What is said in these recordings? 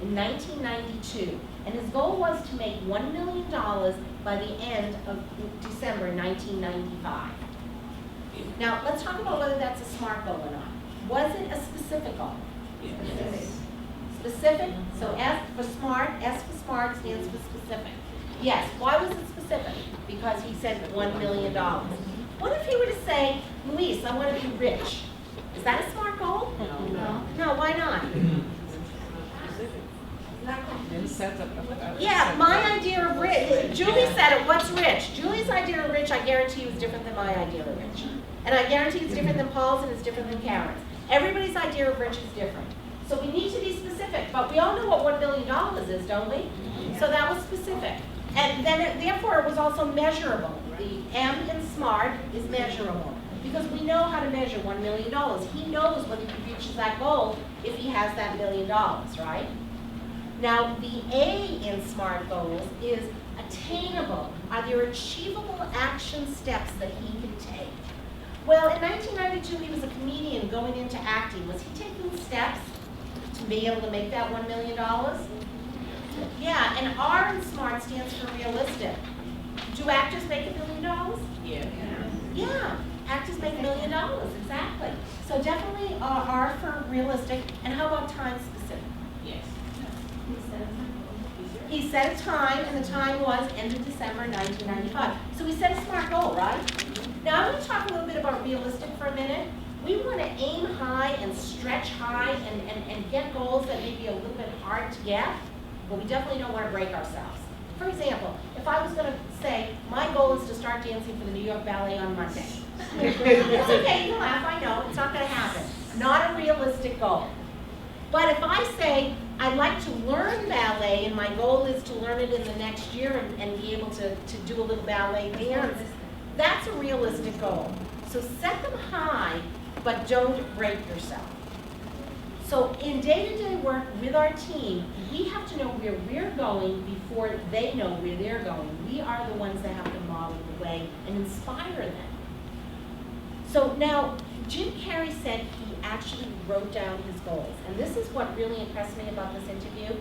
in 1992, and his goal was to make $1 million by the end of December 1995. Now, let's talk about whether that's a SMART goal or not. Was it a specific goal? Yes. Specific, so S for SMART, S for SMART stands for specific. Yes, why was it specific? Because he said $1 million. What if he were to say, Luis, I want to be rich? Is that a SMART goal? No. No, why not? Yeah, Yeah, my idea of rich, Julie said it, what's rich? Julie's idea of rich, I guarantee you, is different than my idea of rich. And I guarantee it's different than Paul's and it's different than Karen's. Everybody's idea of rich is different. So we need to be specific, but we all know what $1 million is, don't we? So that was specific. And then, therefore, it was also measurable. The M in SMART is measurable. Because we know how to measure $1 million. He knows whether he reaches that goal if he has that $1 million, right? Now, the A in SMART goals is attainable. Are there achievable action steps that he can take? Well, in 1992, he was a comedian going into acting. Was he taking steps to be able to make that $1 million? Yeah, and R in SMART stands for realistic. Do actors make $1 million? yeah. Yeah, actors make $1 million, exactly. So definitely R for realistic. And how about time specific? Yes. He set a time, and the time was end of December 1995. So we set a SMART goal, right? Now I'm going to talk a little bit about realistic for a minute. We want to aim high and stretch high and get goals that may be a little bit hard to get, but we definitely don't want to break ourselves. For example, if I was going to say, my goal is to start dancing for the New York Ballet on Monday. It's okay, you can laugh, I know, it's not going to happen. Not a realistic goal. But if I say, I'd like to learn ballet and my goal is to learn it in the next year and be able to do a little ballet dance, that's a realistic goal. So set them high, but don't break yourself. So in day-to-day work with our team, we have to know where we're going before they know where they're going. We are the ones that have to model the way and inspire them. So now, Jim Carrey said he actually wrote down his goals. And this is what really impressed me about this interview.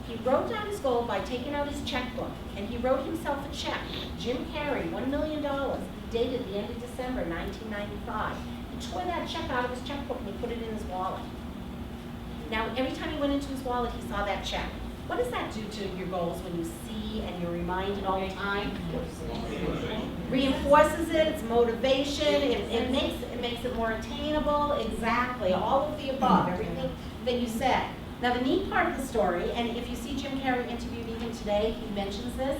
He wrote down his goal by taking out his checkbook, and he wrote himself a check. Jim Carrey, $1 million, dated the end of December 1995. He tore that check out of his checkbook and he put it in his wallet. Now, every time he went into his wallet, he saw that check. What does that do to your goals when you see and you're reminded all the time? Reinforces it, it's motivation, it makes it more attainable, exactly, all of the above, everything that you said. Now, the neat part of the story, and if you see Jim Carrey interviewing him today, he mentions this,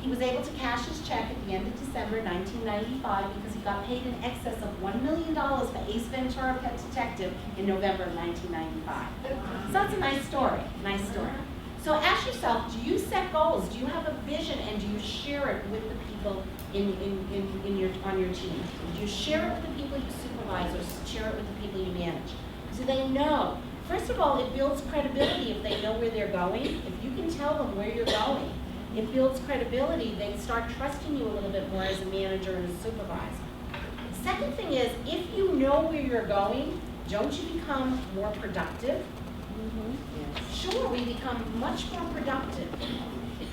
he was able to cash his check at the end of December 1995 because he got paid in excess of $1 million for Ace Ventura: Pet Detective in November of 1995. So that's a nice story, nice story. So ask yourself, do you set goals? Do you have a vision and do you share it with the people on your team? Do you share it with the people you supervise or share it with the people you manage? Do they know? First of all, it builds credibility if they know where they're going. If you can tell them where you're going, it builds credibility. They start trusting you a little bit more as a manager and a supervisor. Second thing is, if you know where you're going, don't you become more productive? Sure, we become much more productive.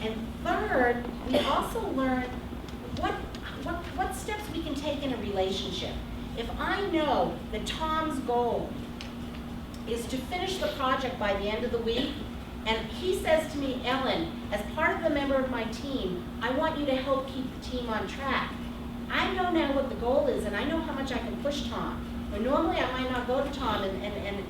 And third, we also learn what steps we can take in a relationship. If I know that Tom's goal is to finish the project by the end of the week, and he says to me, Ellen, as part of the member of my team, I want you to help keep the team on track. I know now what the goal is, and I know how much I can push Tom. But normally I might not go to Tom and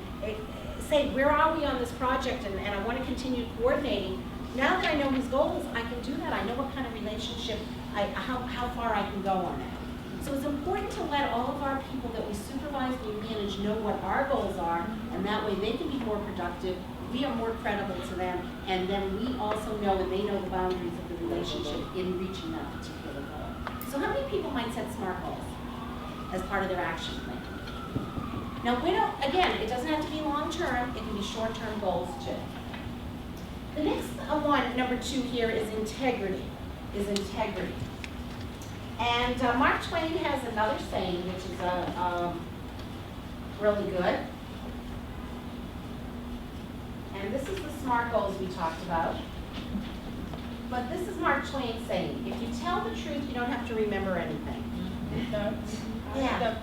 say, where are we on this project, and I want to continue coordinating. Now that I know his goals, I can do that. I know what kind of relationship, how far I can go on that. So it's important to let all of our people that we supervise and we manage know what our goals are, and that way they can be more productive, we are more credible to them, and then we also know and they know the boundaries of the relationship in reaching that particular goal. So how many people might set SMART goals as part of their action plan? Now, again, it doesn't have to be long-term, it can be short-term goals too. The next one, number 2 here, is integrity. And Mark Twain has another saying, which is really good. And and this is the SMART goals we talked about. But this is Mark Twain saying, if you tell the truth, you don't have to remember anything. Yeah.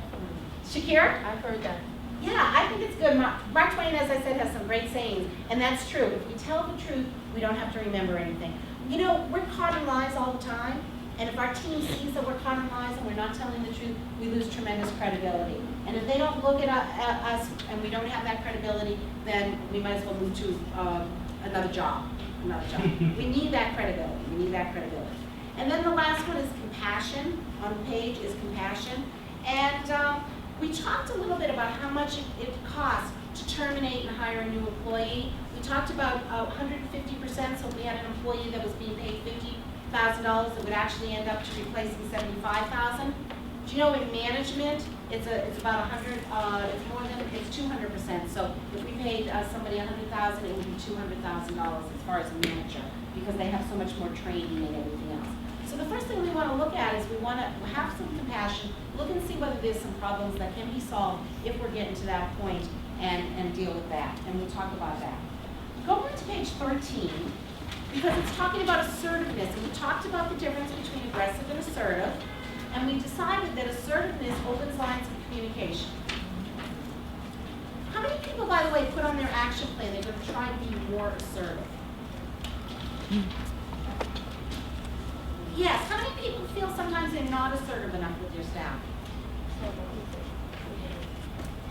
Shakira? I've heard that. Yeah, I think it's good. Mark Twain, as I said, has some great sayings, and that's true. If we tell the truth, we don't have to remember anything. You know, we're caught in lies all the time, and if our team sees that we're caught in lies and we're not telling the truth, we lose tremendous credibility. And if they don't look at us and we don't have that credibility, then we might as well move to another job. We need that credibility. We need that credibility. And then the last one is compassion. On the page is compassion. And we talked a little bit about how much it costs to terminate and hire a new employee. We talked about 150%, so if we had an employee that was being paid $50,000, it would actually end up to replacing $75,000. Do you know in management, it's about 100, it's 200%. So if we paid somebody $100,000, it would be $200,000 as far as a manager, because they have so much more training and everything else. So the first thing we want to look at is we want to have some compassion, look and see whether there's some problems that can be solved if we're getting to that point, and deal with that. And we'll talk about that. Go on to page 13, because it's talking about assertiveness. And we talked about the difference between aggressive and assertive. And we decided that assertiveness opens lines of communication. How many people, by the way, put on their action plan they're going to try and be more assertive? Yes, how many people feel sometimes they're not assertive enough with their staff?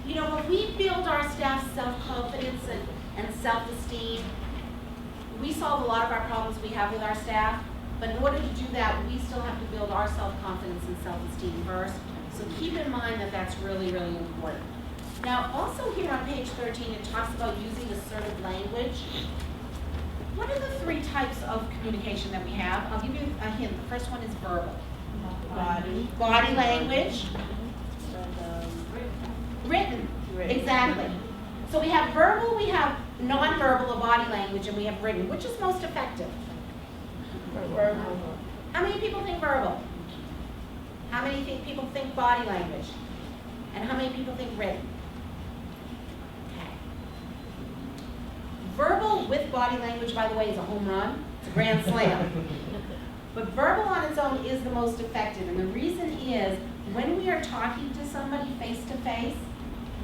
You know, when we build our staff's self-confidence and self-esteem, we solve a lot of our problems we have with our staff, but in order to do that, we still have to build our self-confidence and self-esteem first. So keep in mind that that's really, really important. Now, also here on page 13, it talks about using assertive language. What are the three types of communication that we have? I'll give you a hint. The first one is verbal. Body language. Written. Exactly. So we have verbal, we have nonverbal or body language, and we have written. Which is most effective? Verbal. How many people think verbal? How many people think body language? And how many people think written? Okay. Verbal with body language, by the way, is a home run. It's a grand slam. But verbal on its own is the most effective. And the reason is, when we are talking to somebody face to face,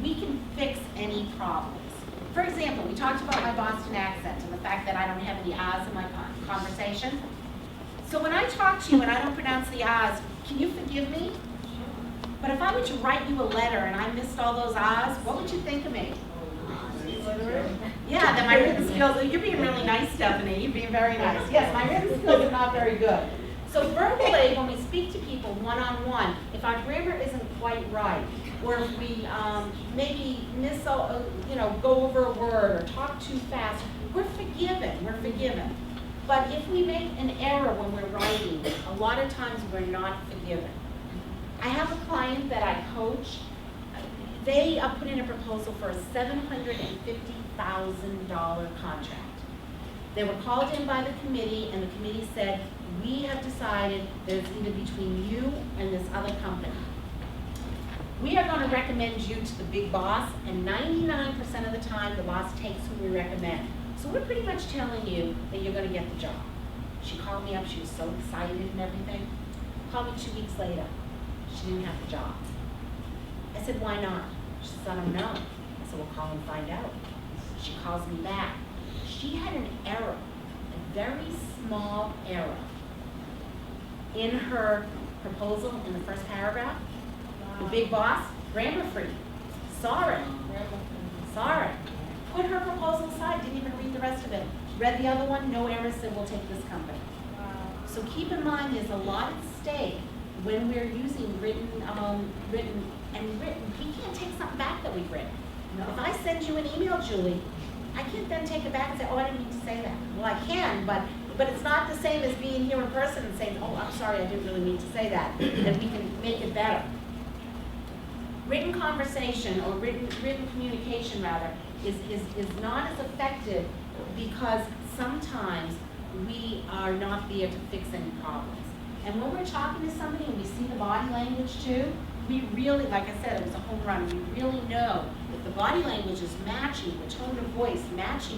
we can fix any problems. For example, we talked about my Boston accent and the fact that I don't have any R's in my conversation. So when I talk to you and I don't pronounce the R's, can you forgive me? But if I were to write you a letter and I missed all those R's, what would you think of me? Yeah, that my written skills, you're being really nice, Stephanie, you're being very nice. Yes, my written skills are not very good. So verbally, when we speak to people one-on-one, if our grammar isn't quite right, or if we maybe go over a word or talk too fast, we're forgiven. But if we make an error when we're writing, a lot of times we're not forgiven. I have a client that I coach. They put in a proposal for a $750,000 contract. They were called in by the committee, and the committee said, we have decided that it's either between you and this other company. We are going to recommend you to the big boss, and 99% of the time, the boss takes who we recommend. So we're pretty much telling you that you're going to get the job. She called me up. She was so excited and everything. Called me 2 weeks later. She didn't have the job. I said, why not? She said, I don't know. I said, well, call and find out. She calls me back. She had an error, a very small error, in her proposal in the first paragraph. The big boss, grammar freak, saw it. Put her proposal aside, didn't even read the rest of it. Read the other one, no errors, said we'll take this company. So keep in mind there's a lot at stake when we're using written. We can't take something back that we've written. No. If I send you an email, Julie, I can't then take it back and say, oh, I didn't mean to say that. Well, I can, but it's not the same as being here in person and saying, oh, I'm sorry, I didn't really mean to say that, and we can make it better. Written conversation, or written communication rather, is not as effective because sometimes we are not there to fix any problems. And when we're talking to somebody and we see the body language too, we really, like I said, it was a home run. We really know if the body language is matching, the tone of voice matching